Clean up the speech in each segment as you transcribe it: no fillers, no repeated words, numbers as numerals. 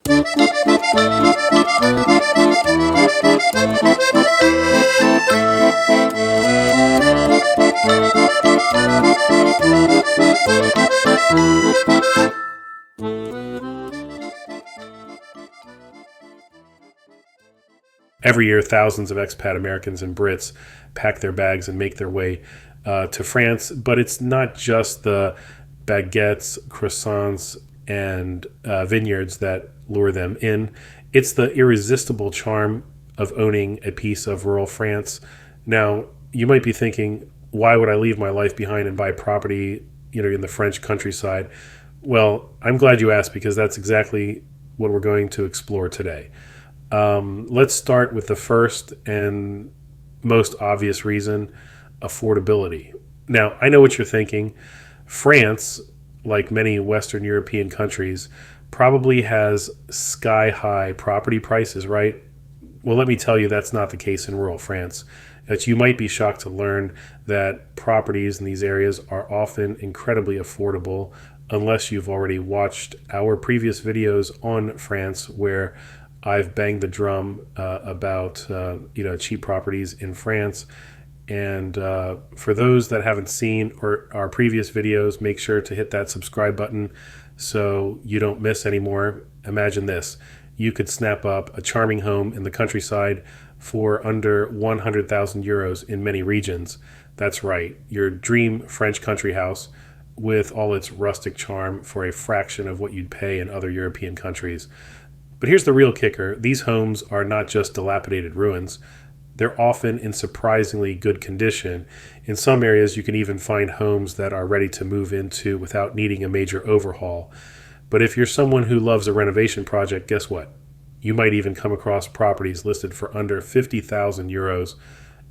Every year, thousands of expat Americans and Brits pack their bags and make their way to France. But it's not just the baguettes, croissants, and vineyards that lure them in. It's the irresistible charm of owning a piece of rural France. Now, you might be thinking, why would I leave my life behind and buy property, in the French countryside? Well, I'm glad you asked, because that's exactly what we're going to explore today. Let's start with the first and most obvious reason: affordability. Now, I know what you're thinking. France, like many Western European countries, probably has sky-high property prices, right? Well, let me tell you, that's not the case in rural France. That you might be shocked to learn that properties in these areas are often incredibly affordable, unless you've already watched our previous videos on France, where I've banged the drum about cheap properties in France. And for those that haven't seen our previous videos, make sure to hit that subscribe button so you don't miss any more. Imagine this: you could snap up a charming home in the countryside for under 100,000 euros in many regions. That's right, your dream French country house with all its rustic charm for a fraction of what you'd pay in other European countries. But here's the real kicker: these homes are not just dilapidated ruins. They're often in surprisingly good condition. In some areas, you can even find homes that are ready to move into without needing a major overhaul. But if you're someone who loves a renovation project, guess what? You might even come across properties listed for under 50,000 euros.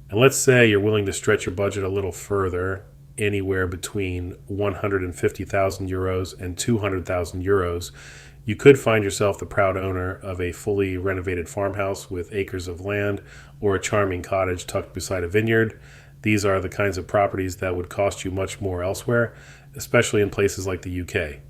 And let's say you're willing to stretch your budget a little further, anywhere between 150,000 euros and 200,000 euros. You could find yourself the proud owner of a fully renovated farmhouse with acres of land, or a charming cottage tucked beside a vineyard. These are the kinds of properties that would cost you much more elsewhere, especially in places like the UK.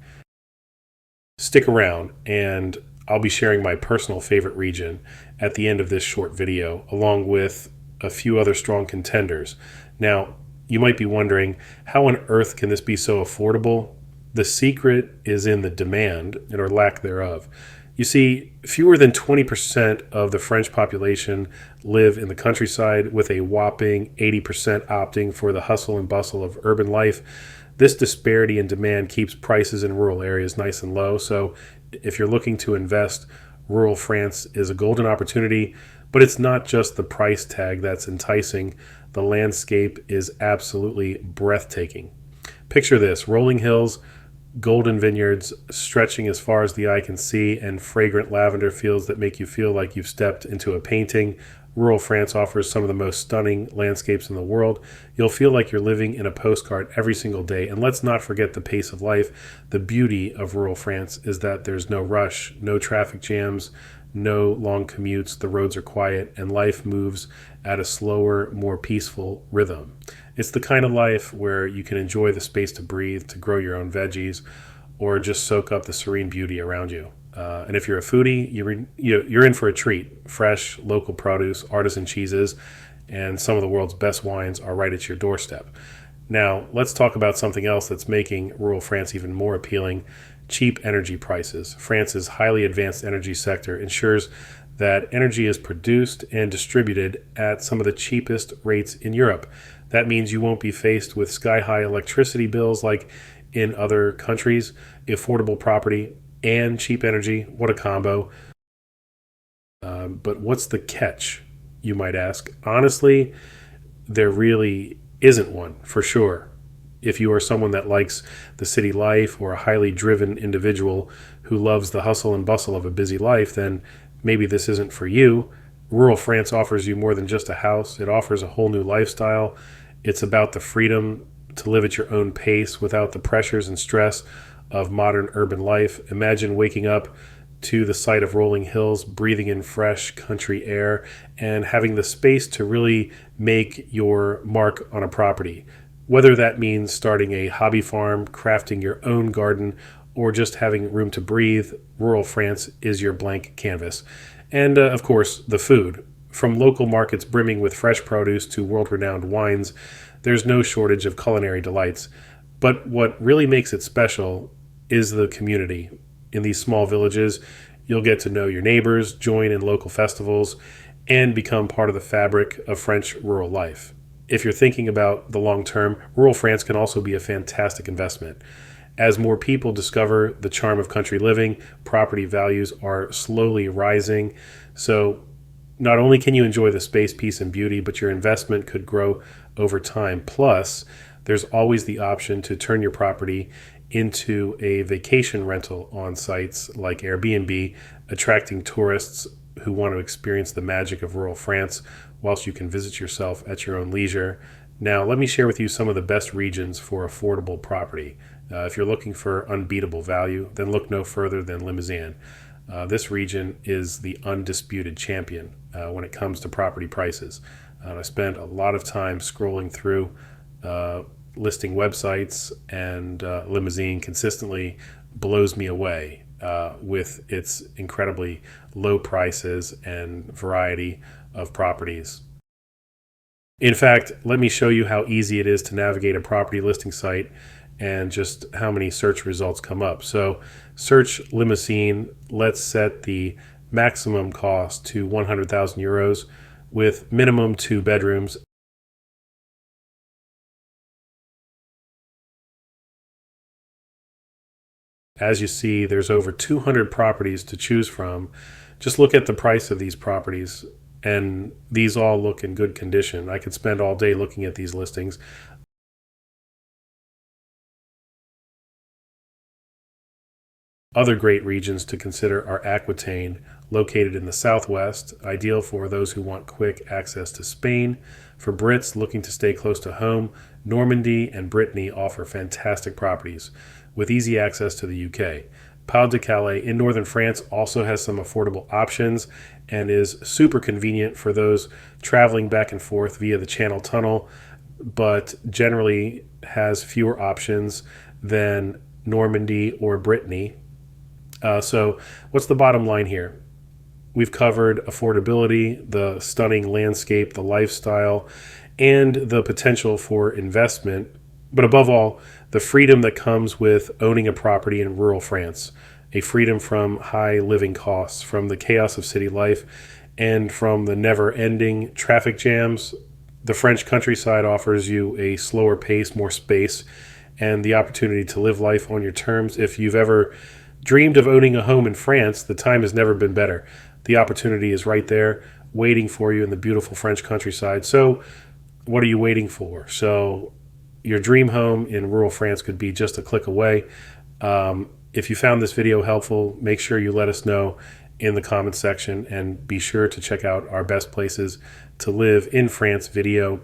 Stick around, and I'll be sharing my personal favorite region at the end of this short video, along with a few other strong contenders. Now, you might be wondering, how on earth can this be so affordable? The secret is in the demand, or lack thereof. You see, fewer than 20% of the French population live in the countryside, with a whopping 80% opting for the hustle and bustle of urban life. This disparity in demand keeps prices in rural areas nice and low. So if you're looking to invest, rural France is a golden opportunity. But it's not just the price tag that's enticing. The landscape is absolutely breathtaking. Picture this: rolling hills, golden vineyards stretching as far as the eye can see, and fragrant lavender fields that make you feel like you've stepped into a painting. Rural France offers some of the most stunning landscapes in the world. You'll feel like you're living in a postcard every single day. And let's not forget the pace of life. The beauty of rural France is that there's no rush, no traffic jams, no long commutes. The roads are quiet, and life moves at a slower, more peaceful rhythm. It's the kind of life where you can enjoy the space to breathe, to grow your own veggies, or just soak up the serene beauty around you. And if you're a foodie, you're in for a treat. Fresh, local produce, artisan cheeses, and some of the world's best wines are right at your doorstep. Now, let's talk about something else that's making rural France even more appealing: cheap energy prices. France's highly advanced energy sector ensures that energy is produced and distributed at some of the cheapest rates in Europe. That means you won't be faced with sky-high electricity bills like in other countries. Affordable property and cheap energy, what a combo. But what's the catch, you might ask? Honestly, there really isn't one, for sure. If you are someone that likes the city life, or a highly driven individual who loves the hustle and bustle of a busy life, then maybe this isn't for you. Rural France offers you more than just a house. It offers a whole new lifestyle. It's about the freedom to live at your own pace without the pressures and stress of modern urban life. Imagine waking up to the sight of rolling hills, breathing in fresh country air, and having the space to really make your mark on a property. Whether that means starting a hobby farm, crafting your own garden, or just having room to breathe, rural France is your blank canvas. And of course, the food. From local markets brimming with fresh produce to world-renowned wines, there's no shortage of culinary delights. But what really makes it special is the community. In these small villages, you'll get to know your neighbors, join in local festivals, and become part of the fabric of French rural life. If you're thinking about the long term, rural France can also be a fantastic investment. As more people discover the charm of country living, property values are slowly rising. So not only can you enjoy the space, peace, and beauty, but your investment could grow over time. Plus, there's always the option to turn your property into a vacation rental on sites like Airbnb, attracting tourists who want to experience the magic of rural France whilst you can visit yourself at your own leisure. Now, let me share with you some of the best regions for affordable property. If you're looking for unbeatable value, then look no further than Limousin. This region is the undisputed champion when it comes to property prices. I spent a lot of time scrolling through listing websites, and Limousin consistently blows me away with its incredibly low prices and variety of properties. In fact, let me show you how easy it is to navigate a property listing site and just how many search results come up. So search Limousin. Let's set the maximum cost to 100,000 euros with minimum 2 bedrooms. As you see, there's over 200 properties to choose from. Just look at the price of these properties, and these all look in good condition. I could spend all day looking at these listings. Other great regions to consider are Aquitaine, located in the southwest, ideal for those who want quick access to Spain. For Brits looking to stay close to home, Normandy and Brittany offer fantastic properties with easy access to the UK. Pas-de-Calais in northern France also has some affordable options and is super convenient for those traveling back and forth via the Channel Tunnel, but generally has fewer options than Normandy or Brittany. So what's the bottom line here? We've covered affordability, the stunning landscape, the lifestyle, and the potential for investment, but above all, the freedom that comes with owning a property in rural France, a freedom from high living costs, from the chaos of city life, and from the never-ending traffic jams. The French countryside offers you a slower pace, more space, and the opportunity to live life on your terms. If you've ever dreamed of owning a home in France, the time has never been better. The opportunity is right there, waiting for you in the beautiful French countryside. So what are you waiting for? So your dream home in rural France could be just a click away. If you found this video helpful, make sure you let us know in the comments section, and be sure to check out our best places to live in France video